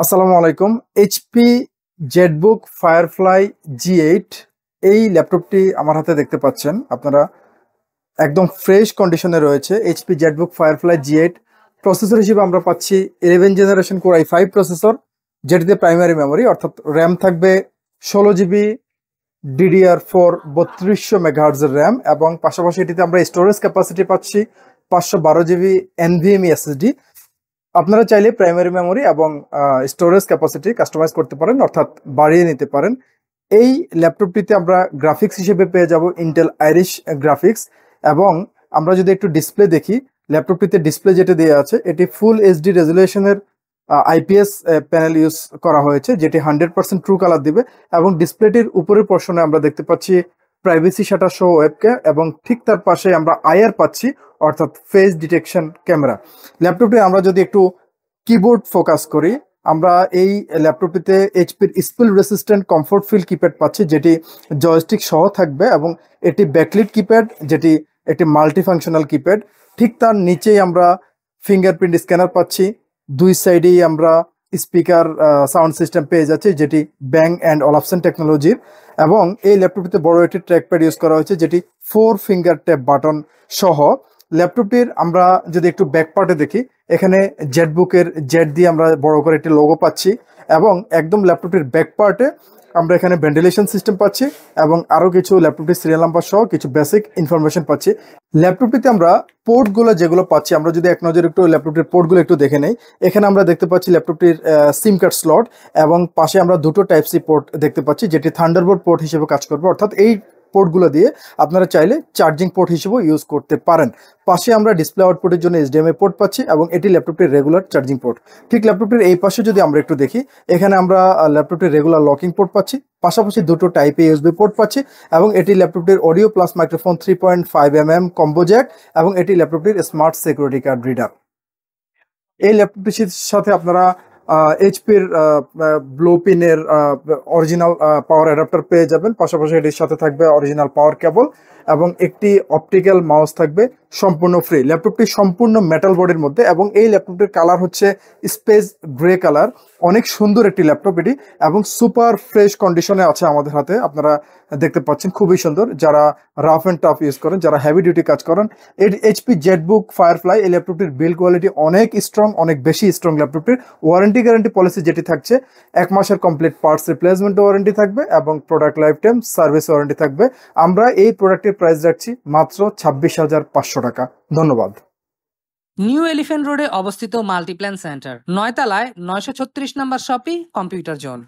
আসসালামু আলাইকুম। HP Jetbook firefly G8 এই ল্যাপটপটি আমার হাতে দেখতে পাচ্ছেন আপনারা। একদম ফ্রেশ কন্ডিশনে রয়েছে HP Jetbook firefly G8। Processor হিসেবে আমরা পাচ্ছি 11 জেনারেশন কোর i5 প্রসেসর, যেটিতে প্রাইমারি মেমোরি অর্থাৎ র্যাম থাকবে 16 GB, DDR4 3200 মেগাহার্জের র্যাম, এবং পাশাপাশি এটিতে আমরা স্টোরেজ ক্যাপাসিটি পাচ্ছি 512 GB NVMe SSD। আপনারা চাইলে প্রাইমারি মেমোরি এবং স্টোরেজ ক্যাপাসিটি কাস্টমাইজ করতে পারেন, অর্থাৎ বাড়িয়ে নিতে পারেন। এই ল্যাপটপটিতে আমরা গ্রাফিক্স হিসেবে পেয়ে যাব ইন্টেল আইরিশ গ্রাফিক্স, এবং আমরা যদি একটু ডিসপ্লে দেখি, ল্যাপটপটিতে ডিসপ্লে যেটা দেওয়া আছে এটি ফুল এইচডি রেজুলেশনের IPS প্যানেল ইউজ করা হয়েছে, যেটি 100% ট্রু কালার দিবে। এবং ডিসপ্লেটির উপরের পোর্শনে আমরা দেখতে পাচ্ছি প্রাইভেসি শাটার সহ ওয়েবক্যাম, এবং ঠিক তার পাশে আমরা IR পাচ্ছি, অর্থাৎ ফেস ডিটেকশন ক্যামেরা। ল্যাপটপে আমরা যদি একটু কিবোর্ড ফোকাস করি, আমরা এই ল্যাপটপটিতে এইচপির spill resistant comfort feel keypad পাচ্ছি, যেটি জয়স্টিক সহ থাকবে, এবং এটি ব্যাকলিট কিপ্যাড, যেটি একটি মাল্টিফাংশনাল কিপ্যাড। ঠিক তার নিচেই আমরা ফিঙ্গারপ্রিন্ট স্ক্যানার পাচ্ছি। দুই সাইডেই আমরা স্পিকার সাউন্ড সিস্টেম পেয়ে যাচ্ছি, যেটি ব্যাং অ্যান্ড অলাপসন টেকনোলজির। এবং এই ল্যাপটপটিতে বড় একটি ট্র্যাকপ্যাড ইউজ করা হয়েছে, যেটি 4 ফিঙ্গার ট্যাপ বাটন সহ। ল্যাপটপটির আমরা যদি একটু ব্যাক পার্টে দেখি, এখানে জেটবুকের জেট দিয়ে আমরা বড় করে একটি লোগো পাচ্ছি, এবং একদম ল্যাপটপটির ব্যাক পার্টে আমরা এখানে ভেন্টিলেশন সিস্টেম পাচ্ছি, এবং আরও কিছু ল্যাপটপটির সিরিয়াল নাম্বার সহ কিছু বেসিক ইনফরমেশন পাচ্ছি। ল্যাপটপটিতে আমরা পোর্টগুলো যেগুলো পাচ্ছি, আমরা যদি এক নজর একটু ল্যাপটপটির পোর্টগুলো একটু দেখে নেই, এখানে আমরা দেখতে পাচ্ছি ল্যাপটপটির সিম কার্ড স্লট, এবং পাশে আমরা দুটো টাইপ সি পোর্ট দেখতে পাচ্ছি, যেটি থান্ডারবোল্ট পোর্ট হিসেবে কাজ করবে। অর্থাৎ এই পোর্টগুলো দিয়ে আপনারা চাইলে চার্জিং পোর্ট হিসেবেও ইউজ করতে পারেন। পাশে আমরা ডিসপ্লে আউটপুটের জন্য HDMI পোর্ট পাচ্ছি, এবং এটি ল্যাপটপটির রেগুলার চার্জিং পোর্ট। ঠিক ল্যাপটপটির এই পাশে যদি আমরা একটু দেখি, এখানে আমরা ল্যাপটপটির রেগুলার লকিং পোর্ট পাচ্ছি, পাশাপাশি দুটো টাইপ A USB পোর্ট পাচ্ছি, এবং এটি ল্যাপটপটির audio plus microphone 3.5 mm combo jack, এবং এটি ল্যাপটপটির স্মার্ট সিকিউরিটি কার্ড রিডার। এই ল্যাপটপটির সাথে আপনারা এইচপির ব্লু পিনের অরিজিনাল পাওয়ার অ্যাডাপ্টার পেয়ে যাবেন। পাশাপাশি এটির সাথে থাকবে অরিজিনাল পাওয়ার কেবল, এবং একটি অপটিক্যাল মাউস থাকবে সম্পূর্ণ ফ্রি। ল্যাপটপটি সম্পূর্ণ মেটাল বডির মধ্যে, এবং এই ল্যাপটপটির কালার হচ্ছে স্পেস গ্রে কালার। অনেক সুন্দর একটি ল্যাপটপ এটি, এবং সুপার ফ্রেশ কন্ডিশনে আছে আমাদের হাতে। আপনারা দেখতে পাচ্ছেন খুবই সুন্দর। যারা রাফ অ্যান্ড টাফ ইউজ করেন, যারা হেভি ডিউটি কাজ করেন, এই এইচপি জেটবুক ফায়ারফ্লাই এই ল্যাপটপটির বিল্ড কোয়ালিটি অনেক স্ট্রং, অনেক বেশি স্ট্রং। ল্যাপটপটির ওয়ারেন্টি গ্যারান্টি পলিসি যেটি থাকছে, 1 মাসের কমপ্লিট পার্টস রিপ্লেসমেন্ট ওয়ারেন্টি থাকবে, এবং product life time service warranty থাকবে। আমরা এই প্রোডাক্টের প্রাইস রাখছি মাত্র 26,500 টাকা। ধন্যবাদ। নিউ এলিফ্যান্ট রোডে অবস্থিত মাল্টিপ্ল্যান সেন্টার, 9 তলায় 936 নম্বর শপি কম্পিউটার জোন।